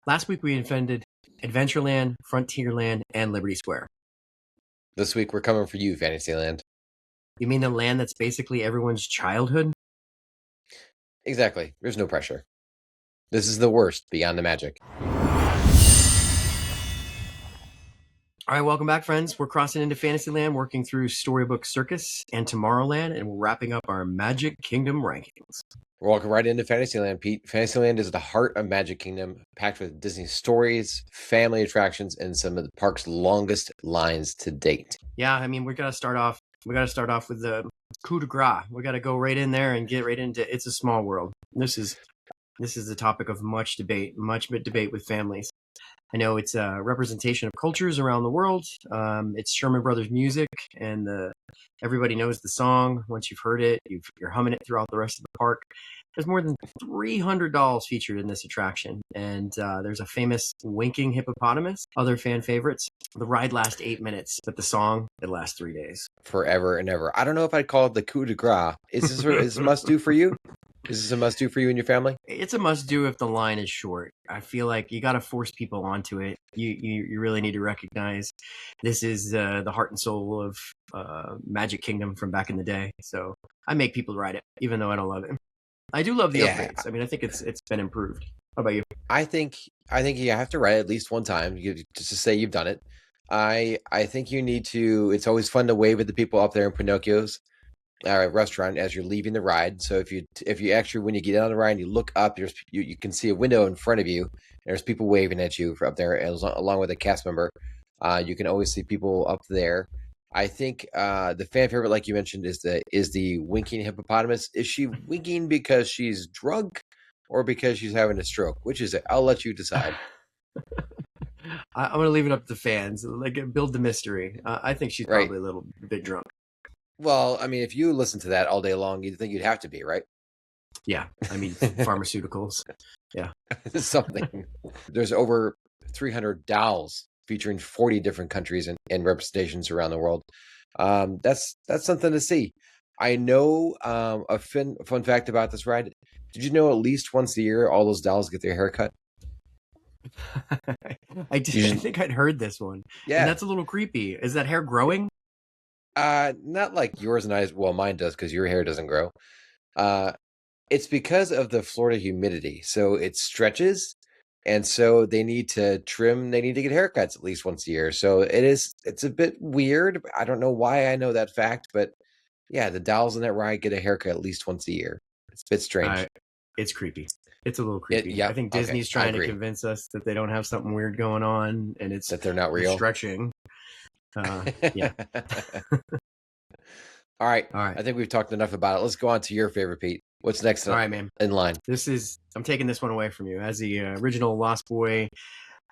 Last week we defended Adventureland, Frontierland, and Liberty Square. This week we're coming for you, Fantasyland. You mean the land that's basically everyone's childhood? Exactly. There's no pressure. This is the worst beyond the magic. All right, welcome back, friends. We're crossing into Fantasyland, working through Storybook Circus and Tomorrowland, and we're wrapping up our Magic Kingdom rankings. We're walking right into Fantasyland, Pete. Fantasyland is the heart of Magic Kingdom, packed with Disney stories, family attractions, and some of the park's longest lines to date. Yeah, I mean, we got to start off with the coup de grace. We got to go right in there and get right into It's a Small World. This is the topic of much debate with families. I know it's a representation of cultures around the world. It's Sherman Brothers music, and everybody knows the song. Once you've heard it, you're humming it throughout the rest of the park. There's more than 300 dolls featured in this attraction, and there's a famous winking hippopotamus. Other fan favorites. The ride lasts 8 minutes, but the song, it lasts 3 days. Forever and ever. I don't know if I'd call it the coup de grace. Is this a must-do for you? Is this a must-do for you and your family? It's a must-do if the line is short. I feel like you got to force people onto it. You really need to recognize this is the heart and soul of Magic Kingdom from back in the day. So I make people ride it, even though I don't love it. I do love the upgrades. I mean, I think it's been improved. How about you? I think you have to ride it at least one time just to say you've done it. I think you need to. It's always fun to wave at the people up there in Pinocchio's restaurant as you're leaving the ride. So if you actually, when you get on the ride and you look up, you can see a window in front of you. There's people waving at you up there, along with a cast member. You can always see people up there. I think the fan favorite, like you mentioned, is the winking hippopotamus. Is she winking because she's drunk or because she's having a stroke? Which is it? I'll let you decide. I'm going to leave it up to the fans. Like, build the mystery. I think she's probably a little bit drunk. Well, I mean, if you listen to that all day long, you'd think you'd have to be, right? Yeah. I mean, pharmaceuticals. Yeah. Something. There's over 300 dolls featuring 40 different countries and representations around the world. That's something to see. I know a fun fact about this ride. Did you know at least once a year all those dolls get their hair cut? I think I'd heard this one. Yeah. And that's a little creepy. Is that hair growing? Not like yours and I's. Well, mine does because your hair doesn't grow. It's because of the Florida humidity. So it stretches. And so they need to trim. They need to get haircuts at least once a year. So it's a bit weird. I don't know why I know that fact, but yeah, the dolls in that ride get a haircut at least once a year. It's a bit strange. It's creepy. It's a little creepy. I think Disney's trying to convince us that they don't have something weird going on, and it's that they're not real. Stretching. Yeah. All right. I think we've talked enough about it. Let's go on to your favorite, Pete. What's next? All right, man. In line. I'm taking this one away from you as the original Lost Boy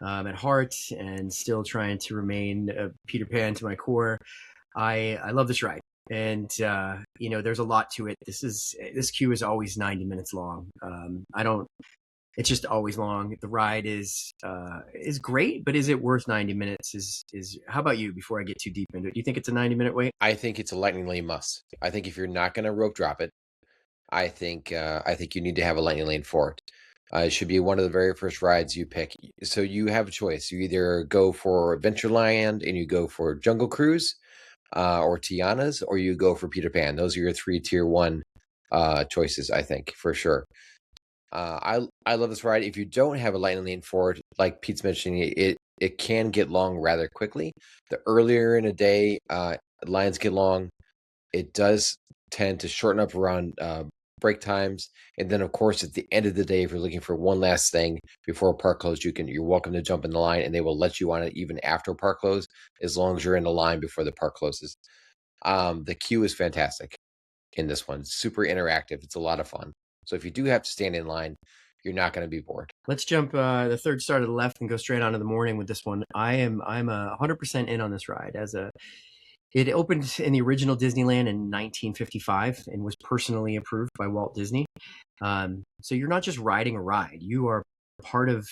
at heart, and still trying to remain Peter Pan to my core. I love this ride. And, there's a lot to it. This queue is always 90 minutes long. It's just always long. The ride is great, but is it worth 90 minutes? How about you before I get too deep into it? Do you think it's a 90-minute wait? I think it's a lightning lane must. I think if you're not going to rope drop it, I think you need to have a lightning lane for it. It should be one of the very first rides you pick. So you have a choice. You either go for Adventureland and you go for Jungle Cruise, or Tiana's, or you go for Peter Pan. Those are your 3 tier 1 choices, I think, for sure. I love this ride. If you don't have a lightning lane for it, like Pete's mentioning, it can get long rather quickly. The earlier in a day lines get long, it does tend to shorten up around break times. And then, of course, at the end of the day, if you're looking for one last thing before park close, you're welcome to jump in the line, and they will let you on it even after park close, as long as you're in the line before the park closes. The queue is fantastic in this one. It's super interactive. It's a lot of fun. So if you do have to stand in line, you're not going to be bored. Let's jump the third star to the left and go straight on to the morning with this one. I'm 100% in on this ride. It opened in the original Disneyland in 1955 and was personally approved by Walt Disney. So you're not just riding a ride. You are part of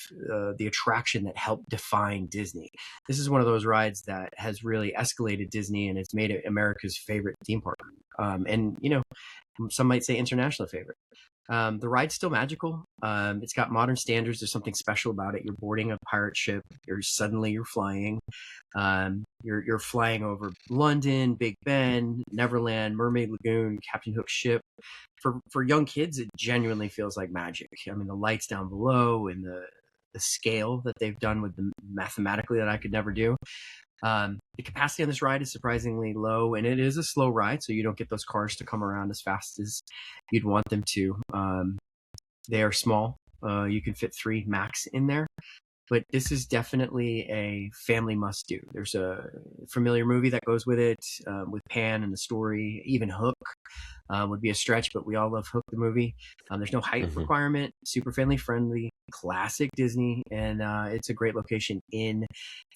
the attraction that helped define Disney. This is one of those rides that has really escalated Disney, and it's made it America's favorite theme park. And, some might say international favorite. The ride's still magical. It's got modern standards. There's something special about it. You're boarding a pirate ship. You're flying. You're flying over London, Big Ben, Neverland, Mermaid Lagoon, Captain Hook's ship. For young kids, it genuinely feels like magic. I mean, the lights down below and the scale that they've done with the mathematically that I could never do. The capacity on this ride is surprisingly low, and it is a slow ride, so you don't get those cars to come around as fast as you'd want them to. They are small. You can fit 3 max in there, but this is definitely a family must do. There's a familiar movie that goes with it, with Pan and the story. Even Hook would be a stretch, but we all love Hook the movie. There's no height Hmm. requirement, super family friendly, classic Disney, and it's a great location in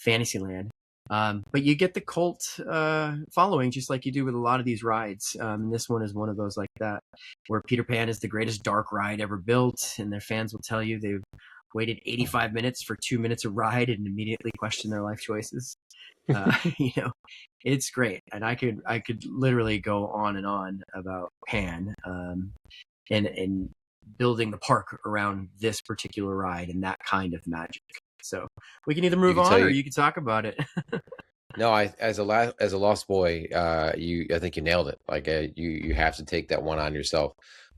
Fantasyland. But you get the cult following just like you do with a lot of these rides. This one is one of those like that, where Peter Pan is the greatest dark ride ever built, and their fans will tell you they've waited 85 minutes for 2 minutes of ride and immediately question their life choices. You know, it's great, and I could literally go on and on about Pan, and building the park around this particular ride and that kind of magic. So we can either You move can tell on or you. you can talk about it. No, I as a lost boy, I think you nailed it. Like you have to take that one on yourself.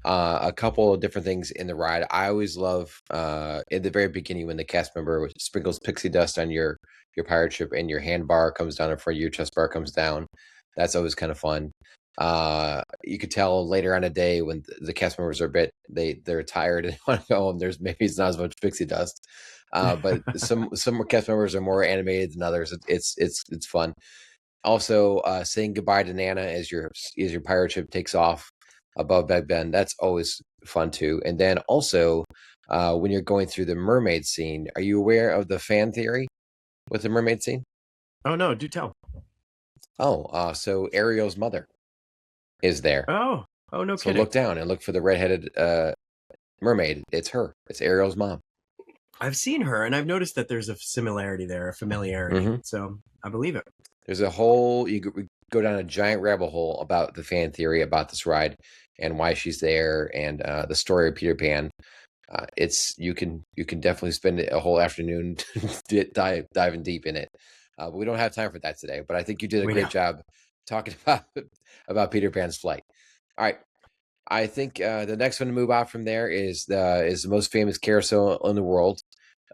A couple of different things in the ride. I always love at the very beginning when the cast member sprinkles pixie dust on your pirate ship and your hand bar comes down in front of you, your chest bar comes down. That's always kind of fun. You could tell later on a day when the cast members are a bit they're tired and want to go home. There's maybe it's not as much pixie dust. But some cast members are more animated than others. It's fun. Also, saying goodbye to Nana as your pirate ship takes off above Big Ben. That's always fun too. And then also, when you're going through the mermaid scene, are you aware of the fan theory with the mermaid scene? Oh no, do tell. Oh, so Ariel's mother is there. Oh, no So kidding. look down and look for the redheaded mermaid. It's her. It's Ariel's mom. I've seen her, and I've noticed that there's a similarity there, a familiarity. Hmm. So I believe it. There's a whole we go down a giant rabbit hole about the fan theory about this ride and why she's there and the story of Peter Pan. It's you can definitely spend a whole afternoon diving deep in it. But we don't have time for that today. But I think you did a We know. great job talking about Peter Pan's flight. All right. I think the next one to move out from there is the most famous carousel in the world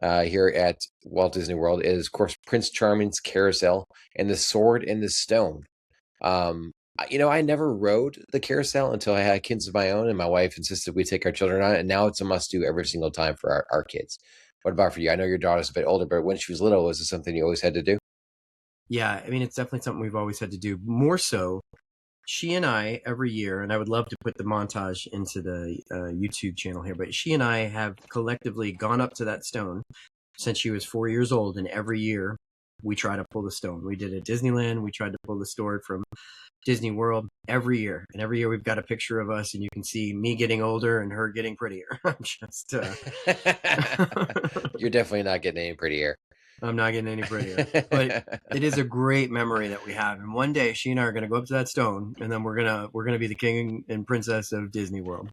here at Walt Disney World. It is, of course, Prince Charming's carousel and the Sword in the Stone. I never rode the carousel until I had kids of my own, and my wife insisted we take our children on it. And now it's a must do every single time for our kids. What about for you? I know your daughter's a bit older, but when she was little, was it something you always had to do? Yeah, I mean, it's definitely something we've always had to do. More so, she and I every year, and I would love to put the montage into the YouTube channel here, but she and I have collectively gone up to that stone since she was 4 years old, and every year we try to pull the stone. We did it at Disneyland. We tried to pull the sword from Disney World every year, and every year we've got a picture of us, and you can see me getting older and her getting prettier. I'm just, You're definitely not getting any prettier. I'm not getting any prettier, but it is a great memory that we have. And one day, she and I are going to go up to that stone, and then we're gonna be the king and princess of Disney World.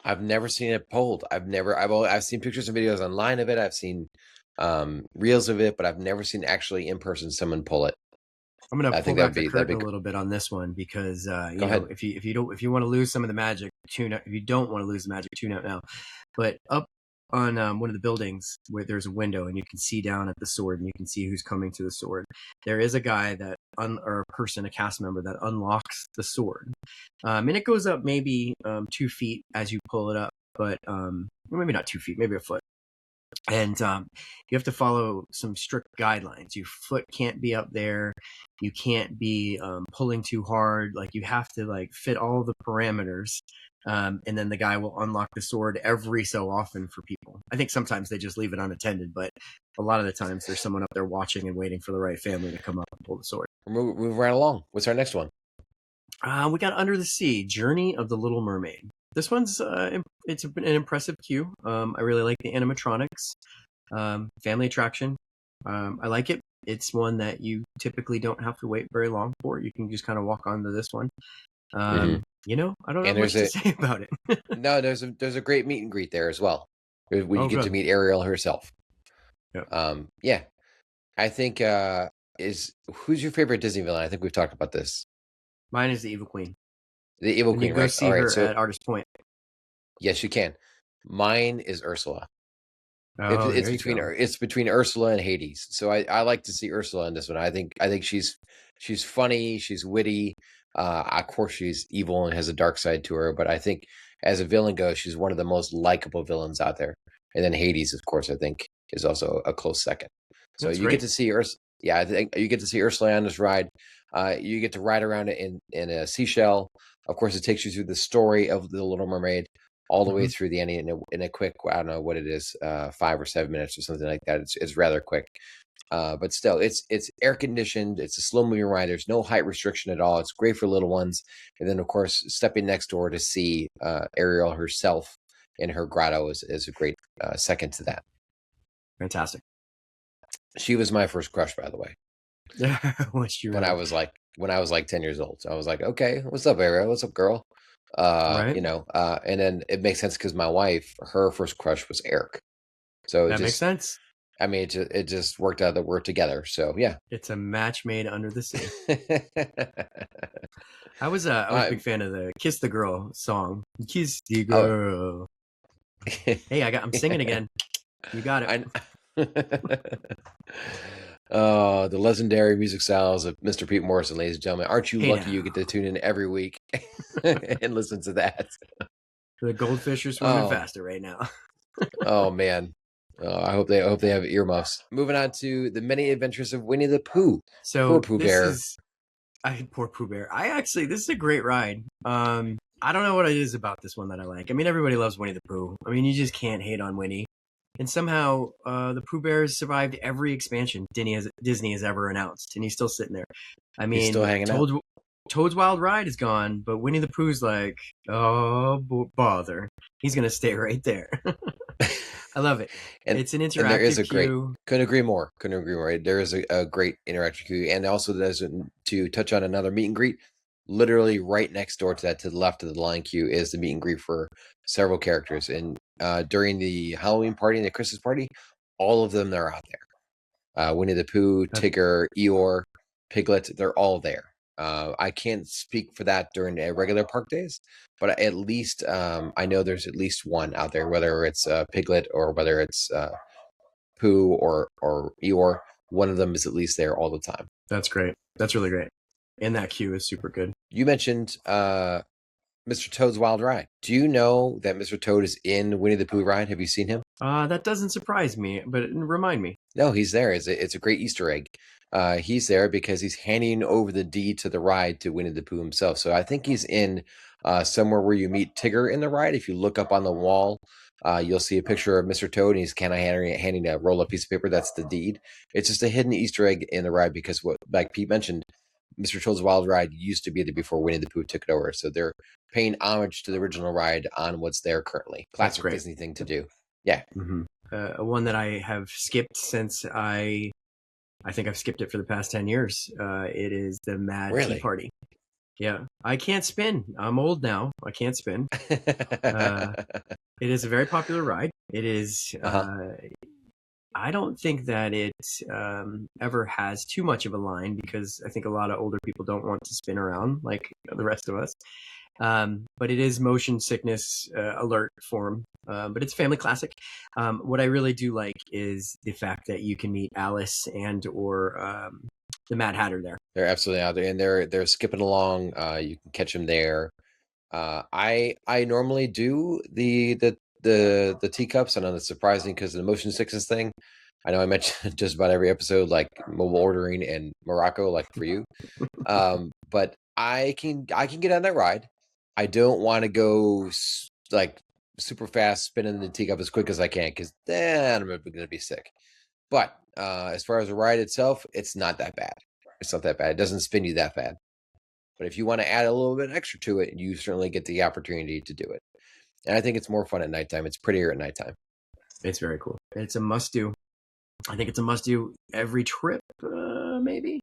I've never seen it pulled. I've seen pictures and videos online of it. I've seen reels of it, but I've never seen actually in person someone pull it. I'm gonna I pull think that would back the be that'd curtain be. a little bit on this one because Go ahead. if you want to lose some of the magic, tune out. If you don't want to lose the magic, tune out now. But up on one of the buildings where there's a window and you can see down at the sword and you can see who's coming to the sword. There is a guy or a person, a cast member that unlocks the sword, and it goes up maybe 2 feet as you pull it up, but maybe not 2 feet, maybe a foot. And you have to follow some strict guidelines. Your foot can't be up there. You can't be pulling too hard. Like you have to like fit all the parameters. And then the guy will unlock the sword every so often for people. I think sometimes they just leave it unattended, but a lot of the times there's someone up there watching and waiting for the right family to come up and pull the sword. We're moving right along. What's our next one? We got Under the Sea, Journey of the Little Mermaid. This one's it's an impressive queue. I really like the animatronics. Family attraction. I like it. It's one that you typically don't have to wait very long for. You can just kind of walk onto this one. Hmm. I don't And have there's much to a say about it. no, there's a great meet and greet there as well, when you Oh, get to good. meet Ariel herself. Yeah. Yeah, I think is who's your favorite Disney villain? I think we've talked about this. Mine is the Evil Queen, The Evil and you Queen, can go right? All see right, her so at Artist Point. yes, you can. Mine is Ursula. If Oh, there you go. It's between Ursula and Hades. So I like to see Ursula in this one. I think she's funny, she's witty. Of course she's evil and has a dark side to her, but I think as a villain goes, she's one of the most likable villains out there. And then Hades, of course, I think is also a close second. So That's you get great. to see Ursula. Yeah, I think you get to see Ursula on this ride. You get to ride around it in a seashell. Of course, it takes you through the story of the Little Mermaid all the way Hmm. through the ending in a quick, I don't know what it is, 5 or 7 minutes or something like that. It's rather quick, but still, it's air conditioned. It's a slow moving ride. There's no height restriction at all. It's great for little ones. And then of course, stepping next door to see Ariel herself in her grotto is a great second to that. Fantastic. She was my first crush, by the way. Was you When I really? was like when I was like 10 years old, so I was like, okay, what's up, Ariel? What's up, girl? Right. And then it makes sense because my wife, her first crush was Eric. So it That makes just, sense. I mean, it just worked out that we're together. So yeah. It's a match made under the sea. I was a uh, big fan of the "Kiss the Girl" song. Kiss the oh, girl. Hey, I'm singing again. You got it. I. The legendary music styles of Mr. Pete Morrison, ladies and gentlemen. Aren't you Hey lucky now, you get to tune in every week and listen to that? the goldfish are swimming Oh, faster right now. oh man. I hope they have earmuffs. Moving on to the many adventures of Winnie the Pooh. Poor So Pooh this Bear. is I poor Pooh Bear. This is a great ride. I don't know what it is about this one that I like. I mean, everybody loves Winnie the Pooh. I mean, you just can't hate on Winnie. And somehow, the Pooh Bear has survived every expansion Disney has ever announced, and he's still sitting there. I He's still mean, hanging out. Toad's Wild Ride is gone, but Winnie the Pooh's like, oh bother, he's gonna stay right there. I love it. and It's an and there is interactive a great, queue. couldn't agree more, couldn't agree more. There is a great interactive queue, and also there's to touch on another meet and greet. Literally right next door to that, to the left of the line queue, is the meet and greet for several characters. And during the Halloween party and the Christmas party, all of them are out there. Winnie the Pooh, Uh, Tigger, Eeyore, Piglet, they're all there. I can't speak for that during regular park days, but at least I know there's at least one out there, whether it's Piglet or whether it's Pooh or Eeyore. One of them is at least there all the time. that's great. That's really great. And that queue is super good. You mentioned Mr. Toad's Wild Ride. Do you know that Mr. Toad is in Winnie the Pooh ride? Have you seen him? That doesn't surprise me, but remind me. No, he's there. It's a great Easter egg. He's there because he's handing over the deed to the ride to Winnie the Pooh himself. So I think he's in somewhere where you meet Tigger in the ride. If you look up on the wall, you'll see a picture of Mr. Toad, and he's kind of handing a roll up piece of paper. That's the deed. It's just a hidden Easter egg in the ride because, what, like Pete mentioned, Mr. Toad's Wild Ride used to be there before Winnie the Pooh took it over. So they're paying homage to the original ride on what's there currently. That's Classic great. Disney thing to do. Yeah. Hmm. One that I have skipped since I think I've skipped it for the past 10 years. It is the Mad Tea Really? Party. Yeah, I can't spin. I'm old now. I can't spin. Uh, it is a very popular ride. It is. Uh-huh. I don't think that it ever has too much of a line because I think a lot of older people don't want to spin around like the rest of us. But it is motion sickness alert form. But it's a family classic. What I really do like is the fact that you can meet Alice and or the Mad Hatter there. They're absolutely out there, and they're skipping along. You can catch them there. I normally do the teacups. I know that's surprising because of the motion sickness thing. I know I mentioned just about every episode, like mobile ordering and Morocco, like for you. But I can get on that ride. I don't want to go like super fast, spinning the teacup as quick as I can because then I'm going to be sick. But as far as the ride itself, it's not that bad. It's not that bad. It doesn't spin you that bad. But if you want to add a little bit extra to it, you certainly get the opportunity to do it. And I think it's more fun at nighttime. It's prettier at nighttime. It's very cool. It's a must do. I think it's a must do every trip, maybe.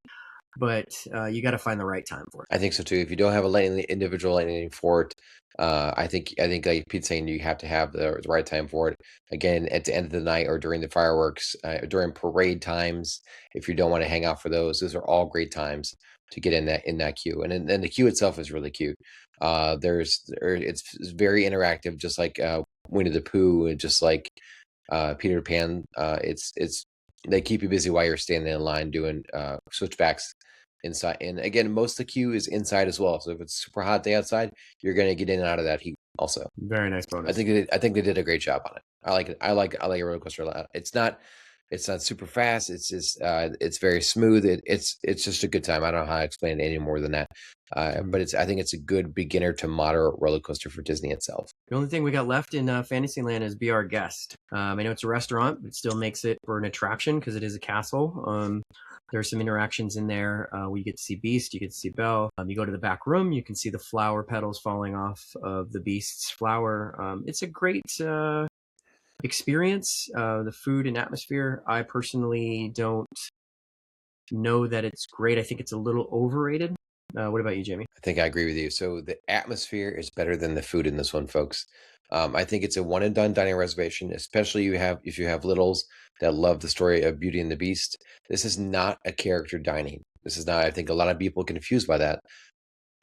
but you got to find the right time for it. I think so too. If you don't have individual lightning lane for it, I think like Pete's saying, you have to have the right time for it. Again, at the end of the night or during the fireworks, during parade times, if you don't want to hang out for those are all great times to get in that queue. And then the queue itself is really cute. It's very interactive, just like Winnie the Pooh, and just like Peter Pan. It's they keep you busy while you're standing in line doing switchbacks inside. And again, most of the queue is inside as well. So if it's super hot day outside, you're going to get in and out of that heat also. Very nice bonus. I think they did a great job on it. I like it. I like a roller coaster a lot. It's not super fast. It's just it's very smooth. It's just a good time. I don't know how to explain it any more than that. But I think it's a good beginner to moderate roller coaster for Disney itself. The only thing we got left in Fantasyland is Be Our Guest. I know it's a restaurant, but still makes it for an attraction because it is a castle. There are some interactions in there. We get to see Beast, you get to see Belle. You go to the back room, you can see the flower petals falling off of the Beast's flower. It's a great experience. The food and atmosphere, I personally don't know that it's great. I think it's a little overrated. What about you, Jamie? I think I agree with you. So the atmosphere is better than the food in this one, folks. I think it's a one and done dining reservation, especially if you have littles that love the story of Beauty and the Beast. This is not a character dining. This is not. I think a lot of people are confused by that.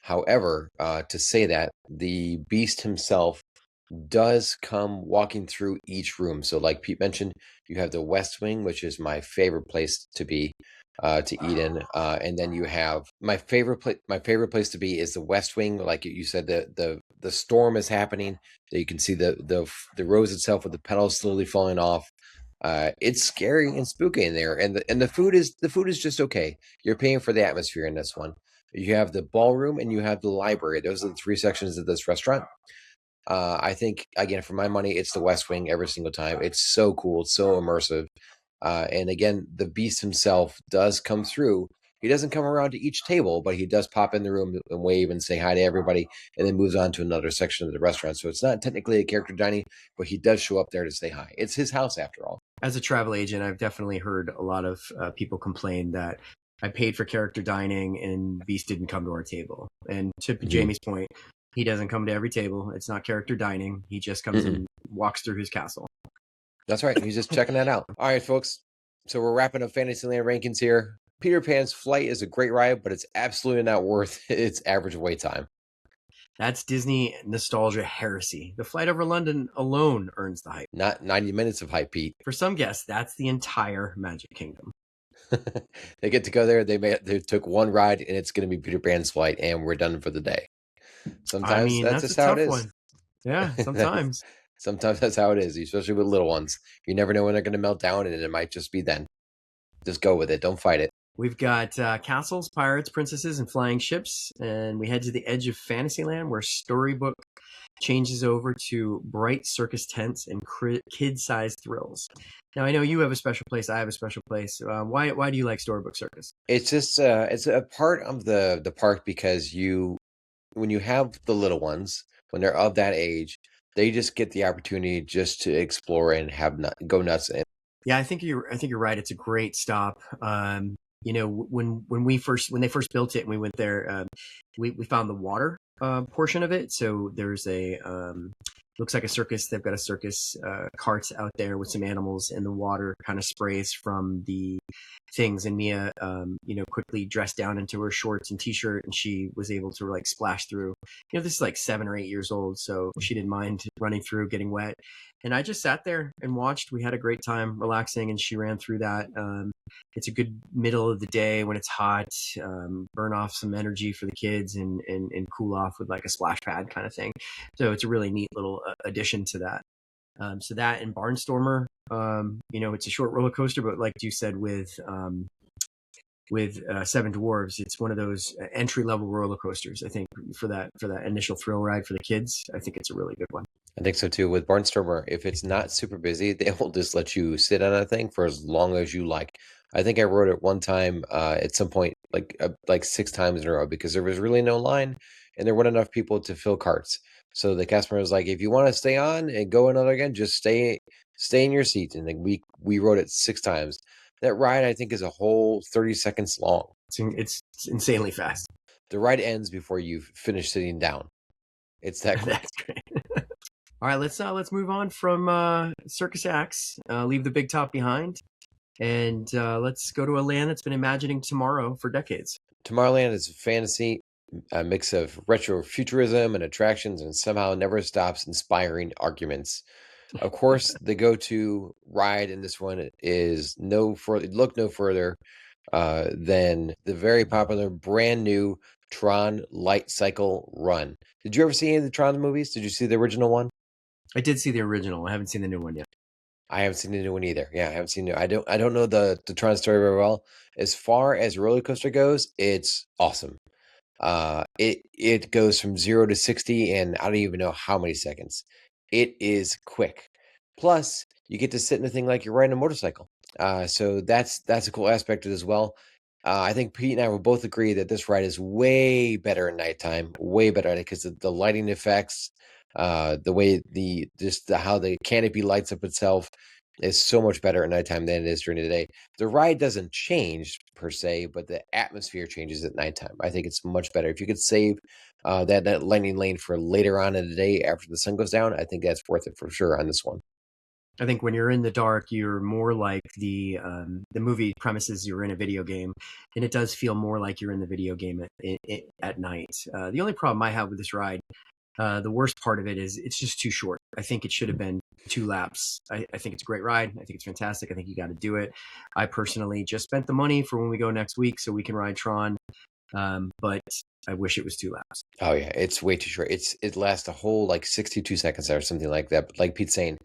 However, to say that the Beast himself does come walking through each room. So, like Pete mentioned, you have the West Wing, which is my favorite place to be. To eat in, and then you have my favorite place. My favorite place to be is the West Wing. Like you said, the storm is happening. You can see the rose itself with the petals slowly falling off. It's scary and spooky in there, and the food is just okay. You're paying for the atmosphere in this one. You have the ballroom and you have the library. Those are the three sections of this restaurant. I think, again, for my money, it's the West Wing every single time. It's so cool. It's so immersive. And again, the Beast himself does come through. He doesn't come around to each table, but he does pop in the room and wave and say hi to everybody, and then moves on to another section of the restaurant. So it's not technically a character dining, but he does show up there to say hi. It's his house after all. As a travel agent, I've definitely heard a lot of people complain that I paid for character dining and Beast didn't come to our table. And to Jamie's point, he doesn't come to every table. It's not character dining. He just comes and walks through his castle. That's right. He's just checking that out. All right, folks. So we're wrapping up Fantasyland rankings here. Peter Pan's Flight is a great ride, but it's absolutely not worth its average wait time. That's Disney nostalgia heresy. The Flight Over London alone earns the hype. Not 90 minutes of hype, Pete. For some guests, that's the entire Magic Kingdom. They get to go there. They took one ride, and it's going to be Peter Pan's Flight, and we're done for the day. Sometimes that's just how it is. One. Yeah, sometimes. Sometimes that's how it is, especially with little ones. You never know when they're going to melt down, and it might just be then. Just go with it. Don't fight it. We've got castles, pirates, princesses, and flying ships, and we head to the edge of Fantasyland, where Storybook changes over to bright circus tents and kid-sized thrills. Now, I know you have a special place. I have a special place. Why do you like Storybook Circus? It's just it's a part of the park because when you have the little ones, when they're of that age, they just get the opportunity just to explore and go nuts. Yeah, I think you're right. It's a great stop. You know, when they first built it and we went there, we found the water portion of it. So there's a looks like a circus. They've got a circus cart out there with some animals, and the water kind of sprays from the things. And Mia, quickly dressed down into her shorts and t-shirt, and she was able to like splash through. You know, this is like 7 or 8 years old, so she didn't mind running through, getting wet. And I just sat there and watched. We had a great time relaxing, and she ran through that. It's a good middle of the day when it's hot, burn off some energy for the kids and cool off with like a splash pad kind of thing. So it's a really neat little addition to that. So that and Barnstormer, it's a short roller coaster, but like you said with Seven Dwarves, it's one of those entry level roller coasters. I think for that initial thrill ride for the kids, I think it's a really good one. I think so too. With Barnstormer, if it's not super busy, they will just let you sit on a thing for as long as you like. I think I rode it one time at some point, like 6 times in a row, because there was really no line and there weren't enough people to fill carts. So the customer was like, "If you want to stay on and go another again, just stay in your seat." And then we rode it 6 times. That ride, I think, is a whole 30 seconds long. It's insanely fast. The ride ends before you've finished sitting down. It's that quick. That's great. All right, let's move on from circus acts. Leave the big top behind, and let's go to a land that's been imagining tomorrow for decades. Tomorrowland is a fantasy, a mix of retro futurism and attractions, and somehow never stops inspiring arguments. Of course, the go-to ride in this one is look no further than the very popular brand new Tron Light Cycle Run. Did you ever see any of the Tron movies? Did you see the original one? I did see the original. I haven't seen the new one yet. I haven't seen the new one either. Yeah, I haven't seen it. I don't know the Tron story very well. As far as roller coaster goes, it's awesome. It goes from 0 to 60 in I don't even know how many seconds. It is quick. Plus, you get to sit in the thing like you're riding a motorcycle. So that's a cool aspect of it as well. I think Pete and I will both agree that this ride is way better at nighttime, way better because of the lighting effects, the way how the canopy lights up itself is so much better at nighttime than it is during the day. The ride doesn't change per se, but the atmosphere changes at nighttime. I think it's much better. If you could save that lightning lane for later on in the day after the sun goes down, I think that's worth it for sure on this one. I think when you're in the dark, you're more like the movie premises you're in a video game, and it does feel more like you're in the video game at night. The only problem I have with this ride, the worst part of it is it's just too short. I think it should have been 2 laps. I think it's a great ride. I think it's fantastic. I think you got to do it. I personally just spent the money for when we go next week so we can ride Tron, but I wish it was 2 laps. Oh yeah, it's way too short. It lasts a whole like 62 seconds or something like that. But like Pete's saying,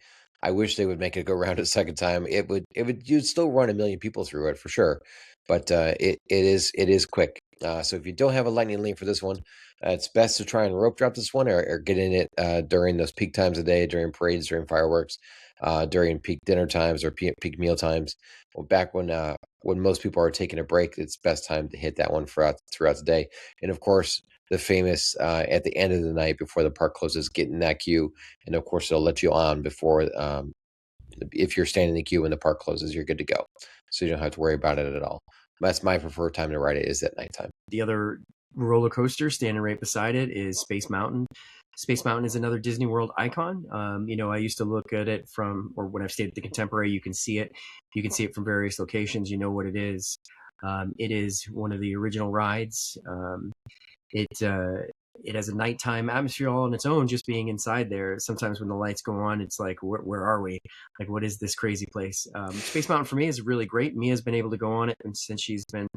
I wish they would make it go around a second time. You'd still run a million people through it for sure. But it is quick. So if you don't have a lightning lane for this one, it's best to try and rope drop this one or get in it during those peak times of day, during parades, during fireworks, during peak dinner times or peak meal times. Well, back when most people are taking a break, it's best time to hit that one throughout the day. And of course, the famous at the end of the night before the park closes, get in that queue, and of course they'll let you on before. If you're standing in the queue when the park closes, you're good to go, so you don't have to worry about it at all. That's my preferred time to ride it, is at nighttime. The other roller coaster standing right beside it is Space Mountain. Space Mountain is another Disney World icon. I used to look at it or when I've stayed at the Contemporary, you can see it. You can see it from various locations. You know what it is. It is one of the original rides. It has a nighttime atmosphere all on its own, just being inside there. Sometimes when the lights go on, it's like, where are we? Like, what is this crazy place? Space Mountain for me is really great. Mia's been able to go on it since she's been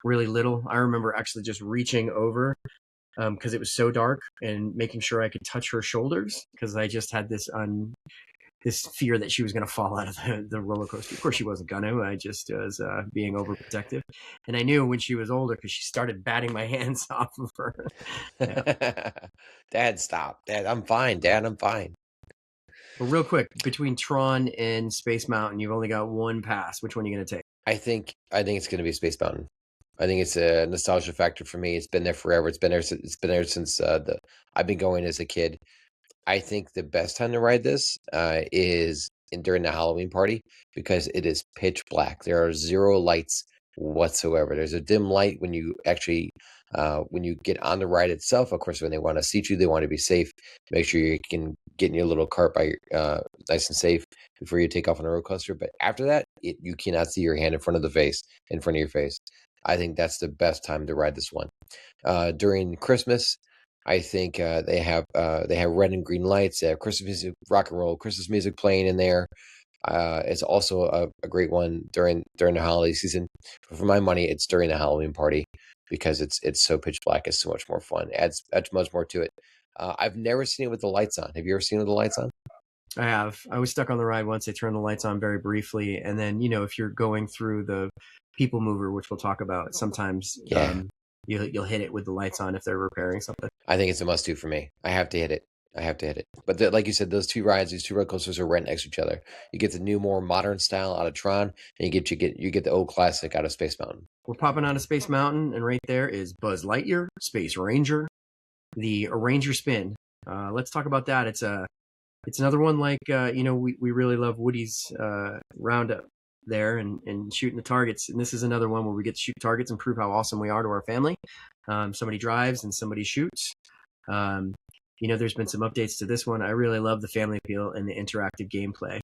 really little. I remember actually just reaching over because it was so dark and making sure I could touch her shoulders because I just had this fear that she was going to fall out of the roller coaster. Of course, she wasn't going to. I just was being overprotective. And I knew when she was older because she started batting my hands off of her. Yeah. Dad, stop. Dad, I'm fine. Dad, I'm fine. But real quick, between Tron and Space Mountain, you've only got one pass. Which one are you going to take? I think it's going to be Space Mountain. I think it's a nostalgia factor for me. It's been there forever. It's been there since I've been going as a kid. I think the best time to ride this is during the Halloween party because it is pitch black. There are zero lights whatsoever. There's a dim light when you actually when you get on the ride itself. Of course, when they want to seat you, they want to be safe. Make sure you can get in your little cart by nice and safe before you take off on a roller coaster. But after that, you cannot see your hand in front of your face. I think that's the best time to ride this one. During Christmas, I think they have red and green lights. They have Christmas music, rock and roll Christmas music playing in there. It's also a great one during the holiday season. But for my money, it's during the Halloween party because it's so pitch black. It's so much more fun. Adds much more to it. I've never seen it with the lights on. Have you ever seen it with the lights on? I have. I was stuck on the ride once. They turned the lights on very briefly, and then if you're going through the people mover, which we'll talk about, sometimes you'll hit it with the lights on if they're repairing something. I think it's a must-do for me. I have to hit it. But like you said, these two roller coasters are right next to each other. You get the new, more modern style out of Tron, and you get the old classic out of Space Mountain. We're popping out of Space Mountain, and right there is Buzz Lightyear, Space Ranger, the Ranger Spin. Let's talk about that. It's another one like we really love Woody's Roundup there and shooting the targets. And this is another one where we get to shoot targets and prove how awesome we are to our family. Somebody drives and somebody shoots. There's been some updates to this one. I really love the family appeal and the interactive gameplay.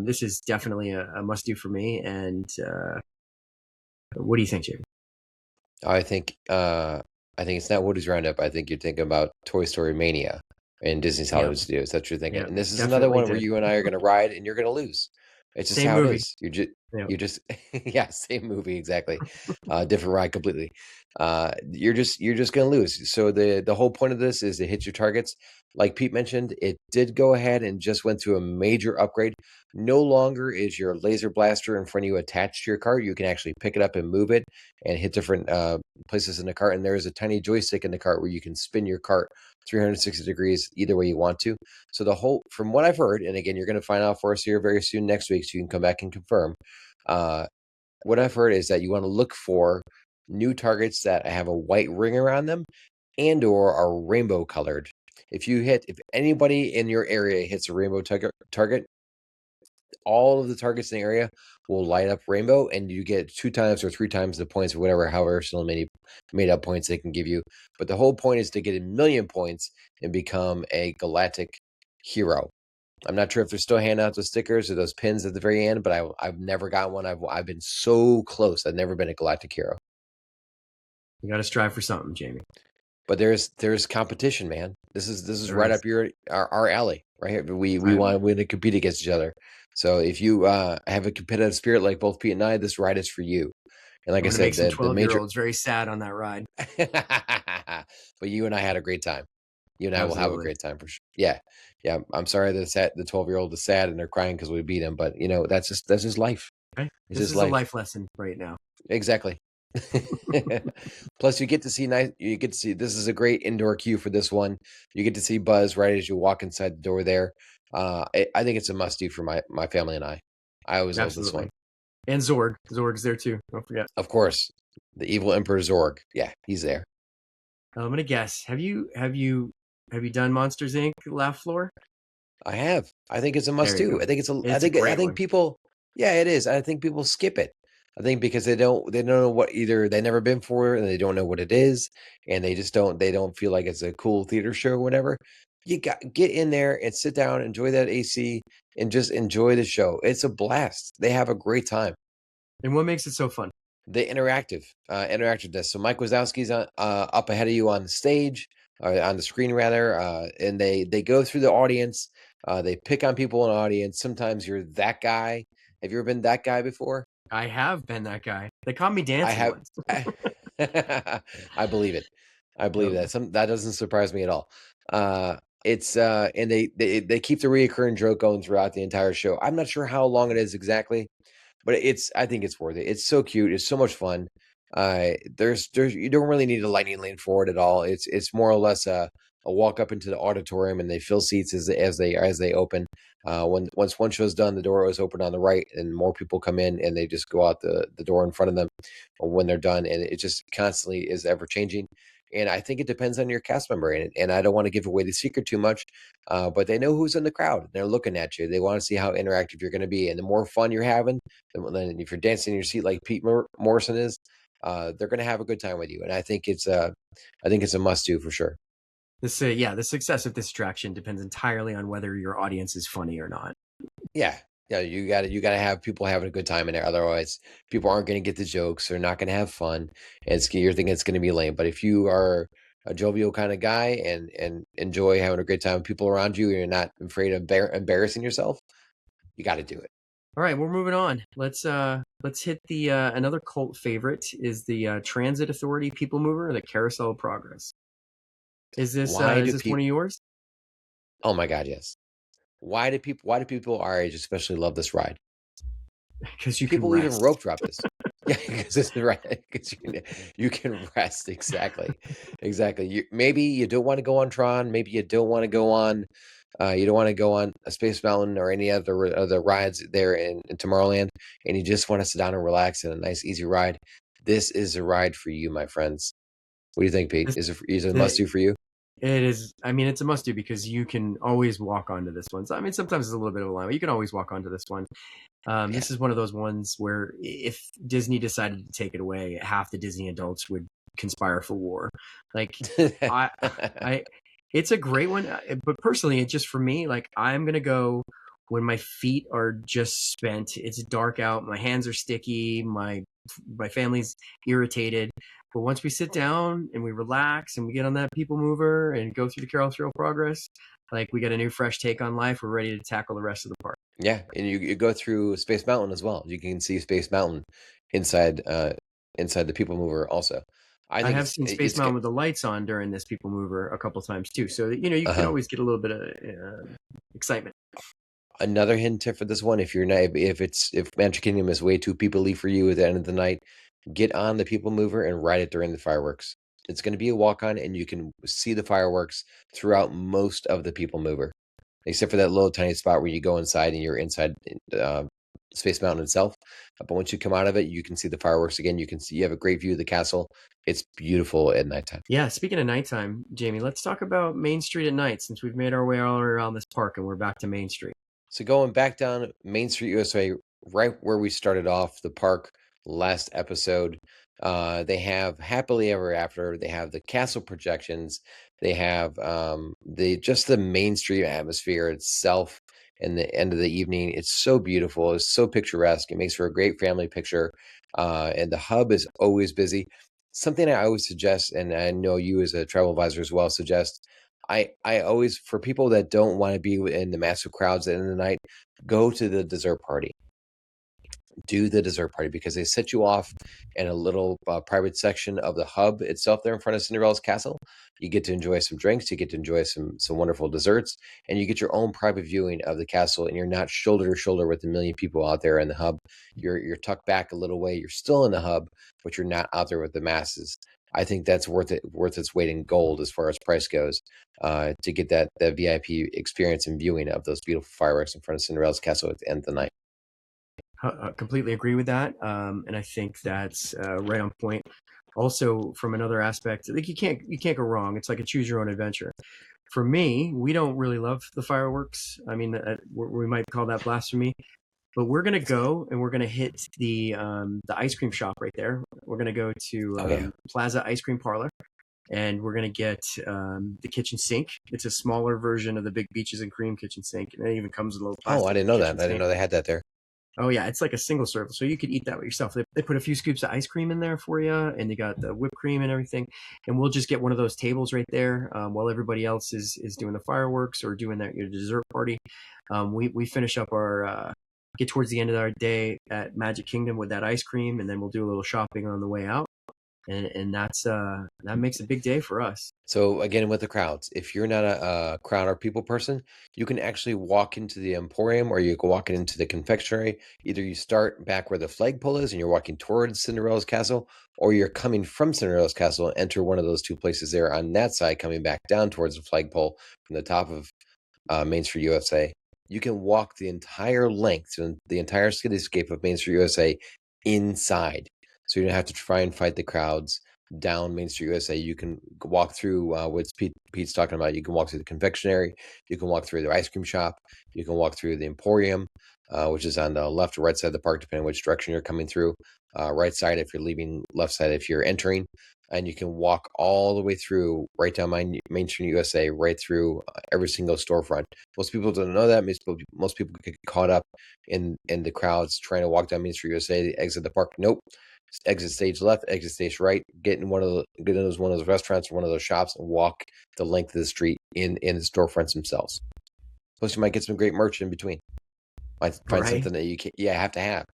This is definitely a must do for me. And what do you think, Jamie? I think it's not Woody's Roundup. I think you're thinking about Toy Story Mania and Disney's Yep. Hollywood Studios. That's what you're thinking. Yep. And this is another Definitely one where did. you and I are going to ride and you're going to lose. It's just Same how it movie. is. Yep. You just yeah, same movie exactly. Different ride completely. You're just going to lose. So the whole point of this is to hit your targets. Like Pete mentioned, it did go ahead and just went through a major upgrade. No longer is your laser blaster in front of you attached to your cart. You can actually pick it up and move it and hit different places in the cart. And there is a tiny joystick in the cart where you can spin your cart 360 degrees either way you want to. So from what I've heard, and again, you're going to find out for us here very soon next week, so you can come back and confirm. What I've heard is that you want to look for new targets that have a white ring around them and or are rainbow colored. If anybody in your area hits a rainbow target, all of the targets in the area will light up rainbow, and you get 2 times or 3 times the points or whatever, however still made up points they can give you. But the whole point is to get 1,000,000 points and become a galactic hero. I'm not sure if they're still handing out those stickers or those pins at the very end, but I've never got one. I've been so close. I've never been a galactic hero. You got to strive for something, Jamie. But there's competition, man. This is right up our alley, right here. We Right. want to compete against each other. So if you have a competitive spirit like both Pete and I, this ride is for you. And like I'm I going to said, make some the major. 12-year-olds very sad on that ride. But you and I had a great time. You and I will have a Absolutely. great time for sure. Yeah, yeah. I'm sorry that the 12-year-old is sad and they're crying because we beat him, but that's just life. Okay. It's This just is a life. life lesson right now. Exactly. Plus, you get to see this is a great indoor queue for this one. You get to see Buzz right as you walk inside the door there. I think it's a must do for my family and I. I always love this Absolutely. one. And Zorg. Zorg's there too. Don't forget. Of course, the evil Emperor Zorg. Yeah, he's there. I'm going to guess. Have you done Monsters Inc. Laugh Floor? I have. I think it's a must There you do. go. I think it's a. It's a I great think one. people. Yeah, it is. I think people skip it. I think because they don't know what either they've never been for it and they don't know what it is and they don't feel like it's a cool theater show or whatever. You got get in there and sit down, enjoy that AC, and just enjoy the show. It's a blast. They have a great time. And what makes it so fun? The interactiveness. So Mike Wazowski's up ahead of you on the stage, or on the screen rather, and they go through the audience. They pick on people in the audience. Sometimes you're that guy. Have you ever been that guy before? I have been that guy. They caught me I dancing have. once. I believe it. I believe Yep. that doesn't surprise me at all. It's and they keep the reoccurring joke going throughout the entire show. I'm not sure how long it is exactly, but I think it's worth it. It's so cute. It's so much fun. There's you don't really need a lightning lane for it at all. It's more or less a walk up into the auditorium and they fill seats as they open. Once one show's done, the door is open on the right and more people come in and they just go out the door in front of them when they're done. And it just constantly is ever changing. And I think it depends on your cast member. And I don't want to give away the secret too much, but they know who's in the crowd. They're looking at you. They want to see how interactive you're going to be. And the more fun you're having, then if you're dancing in your seat like Pete Morrison is, they're going to have a good time with you. And I think it's a must do for sure. The success of this attraction depends entirely on whether your audience is funny or not. Yeah. Yeah, you gotta have people having a good time in there. Otherwise, people aren't gonna get the jokes. They're not gonna have fun. You're thinking it's gonna be lame. But if you are a jovial kind of guy and enjoy having a great time with people around you, and you're not afraid of embarrassing yourself, you got to do it. All right, we're moving on. Let's hit the another cult favorite is the Transit Authority People Mover, the Carousel of Progress. Is this Why do one people? of yours? Oh my God, yes. Why do people our age especially love this ride? Because you can People even rest. rope drop this. Yeah, because it's right. Because you can rest exactly. Maybe you don't want to go on Tron. Maybe you don't want to go on. You don't want to go on a Space Mountain or any other rides there in Tomorrowland, and you just want to sit down and relax in a nice, easy ride. This is a ride for you, my friends. What do you think, Pete? This, Is it a the, must do for you? it is. I mean, it's a must do because you can always walk onto this one. So I mean, sometimes it's a little bit of a line, but you can always walk onto this one. Yeah. This is one of those ones where if Disney decided to take it away, half the Disney adults would conspire for war. Like I, I, it's a great one, but personally, it's just for me. Like I'm gonna go when my feet are just spent. It's dark out. My hands are sticky. My family's irritated. But once we sit down and we relax and we get on that people mover and go through the Carol Trail Progress, like we got a new fresh take on life. We're ready to tackle the rest of the park. Yeah, and you go through Space Mountain as well. You can see Space Mountain inside inside the People Mover also. I I think have seen Space it's Mountain with the lights on during this people mover a couple times too. So you can uh-huh. always get a little bit of excitement. Another hint tip for this one, if you're not if Magic Kingdom is way too people-y for you at the end of the night, get on the People Mover and ride it during the fireworks. It's going to be a walk-on, and you can see the fireworks throughout most of the People Mover, except for that little tiny spot where you go inside and you're inside uh, Space Mountain itself. But once you come out of it, you can see the fireworks again. You have a great view of the castle. It's beautiful at nighttime. Yeah, speaking of nighttime, Jamie, let's talk about Main Street at night since we've made our way all around this park and we're back to Main Street. So going back down Main Street USA, right where we started off the park last episode, they have Happily Ever After. They have the castle projections. They have the Main Street atmosphere itself. And the end of the evening, it's so beautiful. It's so picturesque. It makes for a great family picture. And the hub is always busy. Something I always suggest, and I know you as a travel advisor as well, suggest I always, for people that don't want to be in the massive crowds at the end of the night, go to the dessert party. Do the dessert party because they set you off in a little private section of the hub itself there in front of Cinderella's castle. You get to enjoy some drinks, you get to enjoy some wonderful desserts, and you get your own private viewing of the castle. And you're not shoulder to shoulder with a million people out there in the hub. You're tucked back a little way. You're still in the hub, but you're not out there with the masses. I think that's worth its weight in gold as far as price goes, to get that VIP experience and viewing of those beautiful fireworks in front of Cinderella's castle at the end of the night. Completely agree with that, and I think that's right on point. Also, from another aspect, like you can't go wrong. It's like a choose your own adventure. For me, we don't really love the fireworks. I mean, we might call that blasphemy, but we're gonna go and we're gonna hit the ice cream shop right there. We're gonna go to Plaza Ice Cream Parlor, and we're gonna get the kitchen sink. It's a smaller version of the big Beaches and Cream kitchen sink, and it even comes with a little Oh, I plastic didn't know that. kitchen I didn't sink. know they had that there. Oh yeah, it's like a single serve, so you could eat that with yourself. They put a few scoops of ice cream in there for you, and they got the whipped cream and everything. And we'll just get one of those tables right there while everybody else is doing the fireworks or doing that your dessert party. We finish up our get towards the end of our day at Magic Kingdom with that ice cream, and then we'll do a little shopping on the way out. And that makes a big day for us. So again, with the crowds, if you're not a crowd or people person, you can actually walk into the Emporium or you can walk into the confectionery. Either you start back where the flagpole is and you're walking towards Cinderella's castle, or you're coming from Cinderella's castle and enter one of those two places there on that side, coming back down towards the flagpole from the top of Main Street USA. You can walk the entire length, the entire cityscape of Main Street USA inside. So you don't have to try and fight the crowds down Main Street USA. You can walk through what Pete's talking about. You can walk through the confectionery. You can walk through the ice cream shop. You can walk through the Emporium, which is on the left or right side of the park, depending on which direction you're coming through. Right side if you're leaving, left side if you're entering. And you can walk all the way through, right down Main Street USA, right through every single storefront. Most people don't know that. Most people get caught up in the crowds trying to walk down Main Street USA, exit the park. Nope. Exit stage left, exit stage right. Get in one of those restaurants or one of those shops and walk the length of the street in the storefronts themselves. Plus, you might get some great merch in between. Might find Right? something that you have to have.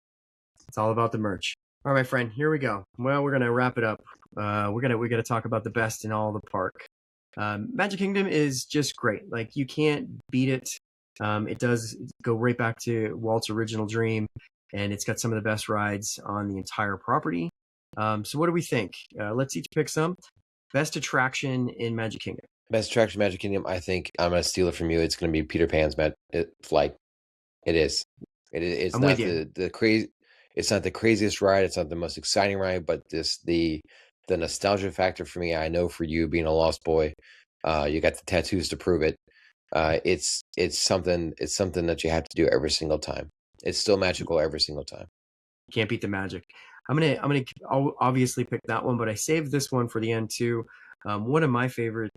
It's all about the merch. All right, my friend, here we go. Well, we're gonna wrap it up. We're gonna talk about the best in all the park. Magic Kingdom is just great. Like you can't beat it. It does go right back to Walt's original dream, and it's got some of the best rides on the entire property. So what do we think? Let's each pick some. Best attraction in Magic Kingdom. Best attraction, Magic Kingdom. I think I'm gonna steal it from you. It's gonna be Peter Pan's flight. It is. It's I'm not with you. the crazy. It's not the craziest ride. It's not the most exciting ride, but the nostalgia factor for me. I know for you being a Lost Boy, you got the tattoos to prove it. It's something that you have to do every single time. It's still magical every single time. Can't beat the magic. I'll obviously pick that one, but I saved this one for the end too. One of my favorite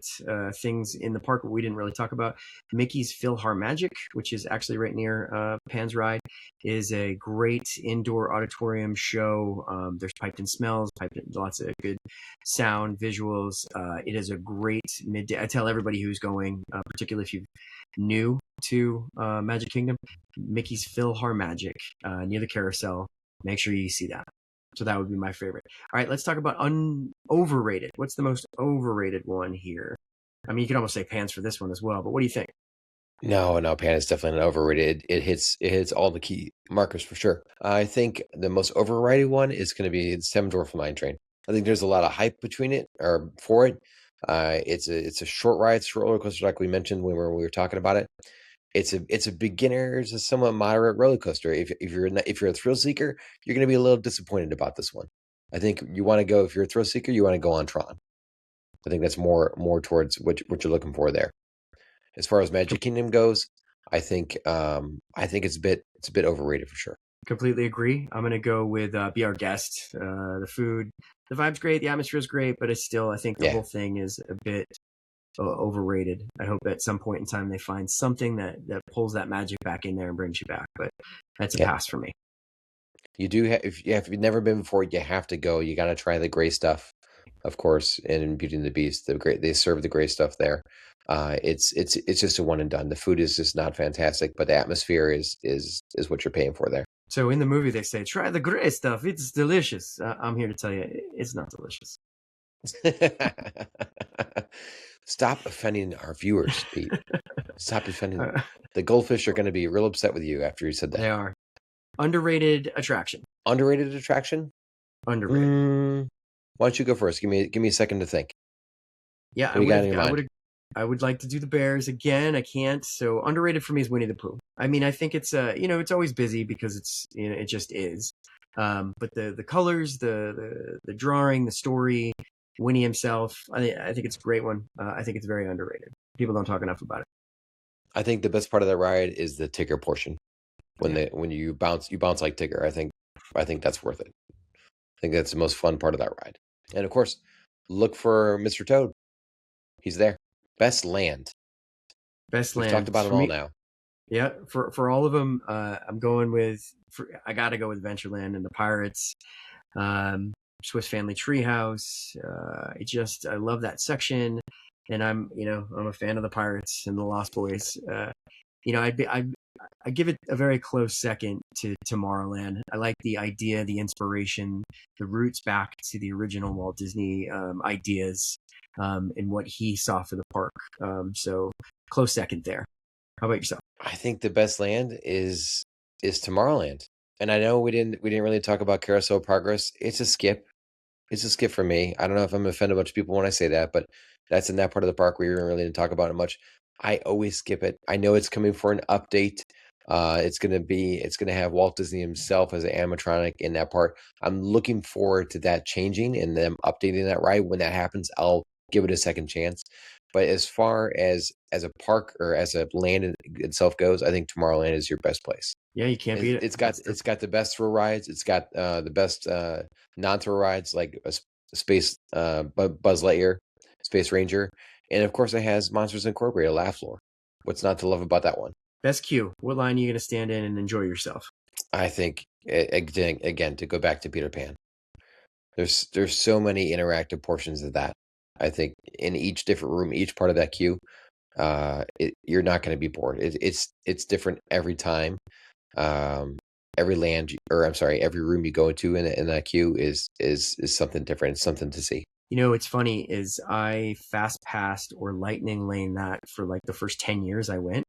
things in the park, we didn't really talk about, Mickey's PhilharMagic, which is actually right near Pan's Ride, is a great indoor auditorium show. There's piped in smells, lots of good sound, visuals. It is a great midday. I tell everybody who's going, particularly if you're new to Magic Kingdom, Mickey's PhilharMagic near the carousel. Make sure you see that. So that would be my favorite. All right, let's talk about overrated. What's the most overrated one here? I mean, you could almost say Pans for this one as well, but what do you think? No, Pan is definitely not overrated. It hits all the key markers for sure. I think the most overrated one is going to be the Seven Dwarf Mine Train. I think there's a lot of hype between it or for it. It's a short ride, short roller coaster, like we mentioned when we were talking about it. It's a beginner's, a somewhat moderate roller coaster. If you're a thrill seeker, you're going to be a little disappointed about this one. I think you want to go, if you're a thrill seeker, you want to go on Tron. I think that's more towards what you're looking for there. As far as Magic Kingdom goes, I think it's a bit overrated for sure. Completely agree. I'm gonna go with Be Our Guest. The food, the vibe's great, the atmosphere's great, but it's still, I think the whole thing is a bit overrated. I hope at some point in time they find something that pulls that magic back in there and brings you back. But that's a pass for me. You do have, if you've never been before, you have to go. You got to try the gray stuff, of course, in Beauty and the Beast. They serve the gray stuff there. It's just a one and done. The food is just not fantastic, but the atmosphere is what you're paying for there. So in the movie they say, try the gray stuff. It's delicious. I'm here to tell you, it's not delicious. Stop offending our viewers, Pete. Stop offending. The goldfish are going to be real upset with you after you said that. They are. Underrated attraction. Underrated attraction? Underrated. Why don't you go first? Give me a second to think. Yeah, I would like to do the Bears again. I can't. So underrated for me is Winnie the Pooh. I mean, I think it's it's always busy because it's it just is. But the colors, the drawing, the story, Winnie himself, I think it's a great one. I think it's very underrated. People don't talk enough about it. I think the best part of that ride is the Tigger portion. When you bounce like Tigger. I think that's worth it. I think that's the most fun part of that ride. And of course, look for Mr. Toad. He's there. Best land. We've talked about them all now. Yeah, for all of them, I'm going with. I got to go with Adventureland and the Pirates, Swiss Family Treehouse. I love that section, and I'm a fan of the Pirates and the Lost Boys. I give it a very close second to Tomorrowland. I like the idea, the inspiration, the roots back to the original Walt Disney ideas, and what he saw for the park. So close second there. How about yourself? I think the best land is Tomorrowland. And I know we didn't really talk about Carousel Progress. It's a skip. It's a skip for me. I don't know if I'm offending a bunch of people when I say that, but that's in that part of the park where we really didn't talk about it much. I always skip it. I know it's coming for an update. It's gonna have Walt Disney himself as an animatronic in that part. I'm looking forward to that changing and them updating that ride. When that happens, I'll give it a second chance. But as far as a park or as a land itself goes, I think Tomorrowland is your best place. Yeah, you can't beat it. It's got the best thrill rides. It's got the best non-thrill rides like a Space Buzz Lightyear, Space Ranger, and of course it has Monsters Incorporated, Laugh Floor. What's not to love about that one? Best queue. What line are you going to stand in and enjoy yourself? I think again to go back to Peter Pan. There's so many interactive portions of that. I think in each different room, each part of that queue, you're not going to be bored. It's different every time. Every room you go into in that queue is something different. It's something to see. It's funny is I fast passed or lightning lane that for like the first 10 years I went.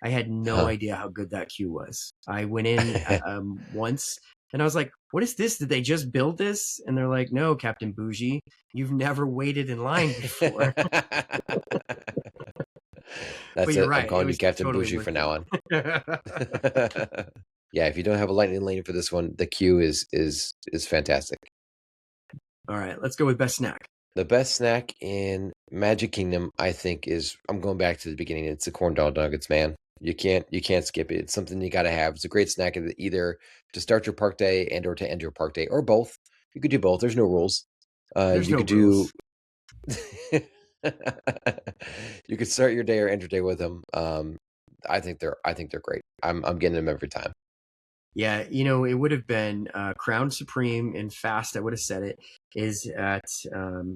I had no idea how good that queue was. I went in once and I was like, what is this? Did they just build this? And they're like, no, Captain Bougie, you've never waited in line before. That's it. Right. I'm calling you Captain totally Bougie from now on. Yeah, if you don't have a lightning lane for this one, the queue is fantastic. All right, let's go with best snack. The best snack in Magic Kingdom, I think, I'm going back to the beginning. It's the corn dog nuggets, man. You can't skip it. It's something you got to have. It's a great snack either to start your park day and or to end your park day, or both. You could do both. There's no rules. There's You no could do. rules. You could start your day or end your day with them. I think they're great. I'm getting them every time. Yeah, it would have been Crown Supreme and Fast. I would have said it is at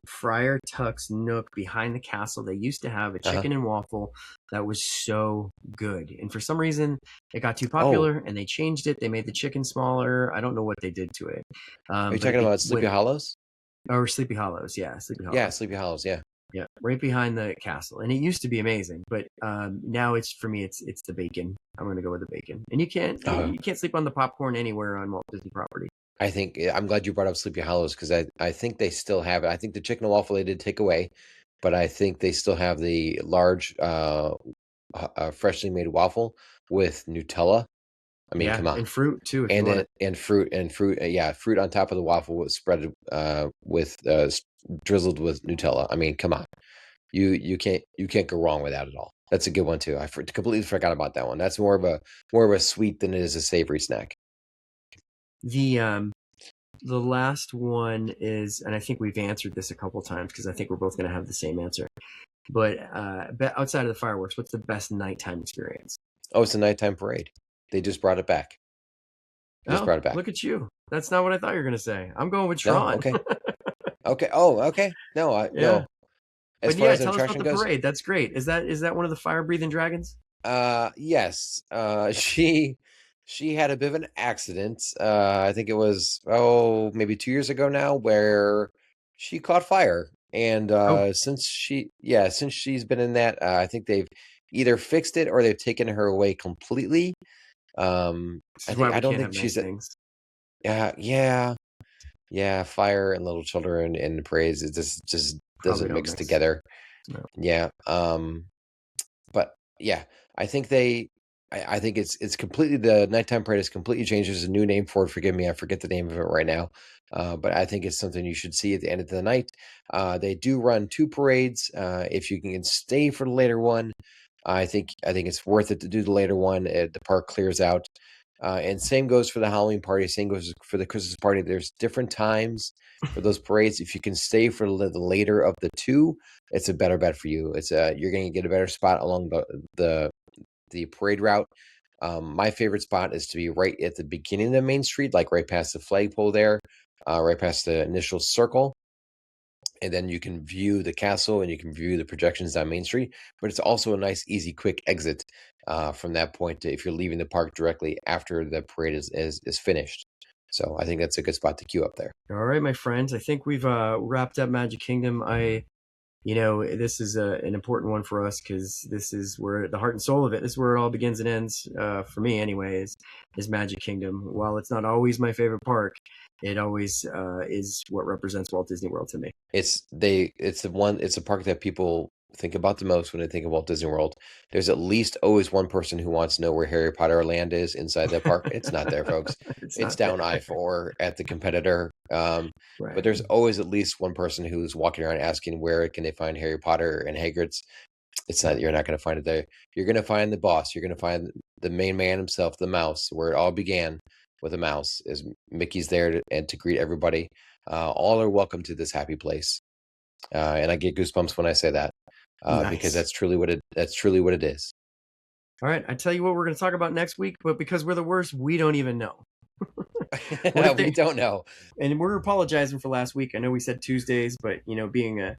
Friar Tuck's Nook behind the castle. They used to have a Uh-huh. chicken and waffle that was so good, and for some reason it got too Oh, popular, and they changed it. They made the chicken smaller. I don't know what they did to it, are you but it talking about Sleepy went Hollows? or Sleepy Hollows. Yeah, Sleepy Yeah, Hollows. Sleepy Hollows. Yeah. Yeah, right behind the castle, and it used to be amazing, but now it's for me. It's the bacon. I'm gonna go with the bacon, and you can't Oh, you can't sleep on the popcorn anywhere on Walt Disney property. I'm glad you brought up Sleepy Hollows because I think they still have it. I think the chicken and waffle they did take away, but I think they still have the large, freshly made waffle with Nutella. I mean, Yeah, come on. and fruit too if you And want then it. and fruit, yeah, fruit on top of the waffle was spread with drizzled with Nutella. I mean, come on. You can't go wrong with that at all. That's a good one too. Completely forgot about that one. That's more of a sweet than it is a savory snack. The last one is, and I think we've answered this a couple times because I think we're both going to have the same answer. But outside of the fireworks, what's the best nighttime experience? Oh, it's a nighttime parade. They just brought it back. They just Oh, brought it back. look at you. That's not what I thought you were going to say. I'm going with No, Tron. okay, okay. Oh, okay. No, Yeah, no. As but far yeah, as an tell us about attraction the goes, parade. That's great. Is that one of the fire breathing dragons? yes. She had a bit of an accident. I think it was maybe 2 years ago now, where she caught fire, and Oh, since she's been in that, I think they've either fixed it or they've taken her away completely. this I is why think I we don't can't think have nice she's a, things. yeah, yeah, fire and little children and praise. It just Probably doesn't don't mix mix. together. No. Yeah. But yeah, I think I think it's completely the nighttime parade has completely changed. There's a new name for it. Forgive me, I forget the name of it right now. But I think it's something you should see at the end of the night. They do run two parades. If you can stay for the later one, I think it's worth it to do the later one. The park clears out. And same goes for the Halloween party. Same goes for the Christmas party. There's different times for those parades. If you can stay for the later of the two, it's a better bet for you. You're going to get a better spot along the parade route. My favorite spot is to be right at the beginning of the main street, like right past the flagpole there, right past the initial circle, and then you can view the castle and you can view the projections down Main Street. But it's also a nice, easy, quick exit from that point if you're leaving the park directly after the parade is finished. So I think that's a good spot to queue up there. All right, my friends. I think we've wrapped up Magic Kingdom. This is an important one for us because this is where the heart and soul of it. This is where it all begins and ends. For me, anyway, is Magic Kingdom. While it's not always my favorite park, it always is what represents Walt Disney World to me. It's a park that people think about the most when they think of Walt Disney World. There's at least always one person who wants to know where Harry Potter Land is inside that park. It's not there, folks. It's It's not down there, I-4 at the competitor. But right? there's always at least one person who's walking around asking where can they find Harry Potter and Hagrid's. You're not going to find it there. You're going to find the boss. You're going to find the main man himself, the mouse, where it all began with a mouse. Is Mickey's there to greet everybody. All are welcome to this happy place, and I get goosebumps when I say that, because Nice. that's truly what it is. All right, I tell you what we're going to talk about next week, but because we're the worst, we don't even know. What if We they? don't know. And we're apologizing for last week. I know we said Tuesdays, but being a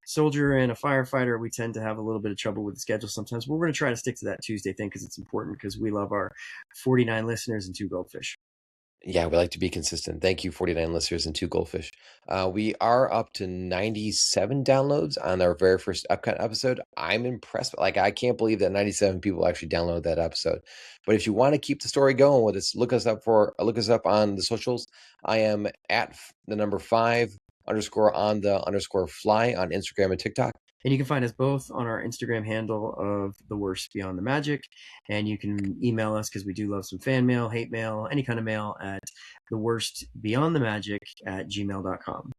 soldier and a firefighter, we tend to have a little bit of trouble with the schedule sometimes. We're going to try to stick to that Tuesday thing because it's important because we love our 49 listeners and two goldfish. Yeah, we like to be consistent. Thank you, 49 listeners and two goldfish. We are up to 97 downloads on our very first Epcot episode. I'm impressed. Like, I can't believe that 97 people actually downloaded that episode. But if you want to keep the story going with us, look us up on the socials. I am at the number 5_on_the_fly on Instagram and TikTok. And you can find us both on our Instagram handle of The Worst Beyond the Magic. And you can email us because we do love some fan mail, hate mail, any kind of mail at theworstbeyondthemagic@gmail.com.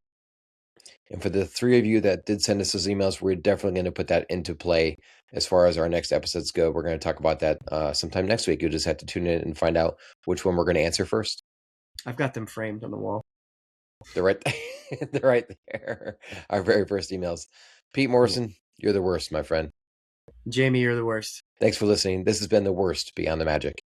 And for the 3 of you that did send us those emails, we're definitely going to put that into play as far as our next episodes go. We're going to talk about that sometime next week. You'll just have to tune in and find out which one we're going to answer first. I've got them framed on the wall. They're right, they're right there. Our very first emails. Pete Morrison, you're the worst, my friend. Jamie, you're the worst. Thanks for listening. This has been The Worst Beyond the Magic.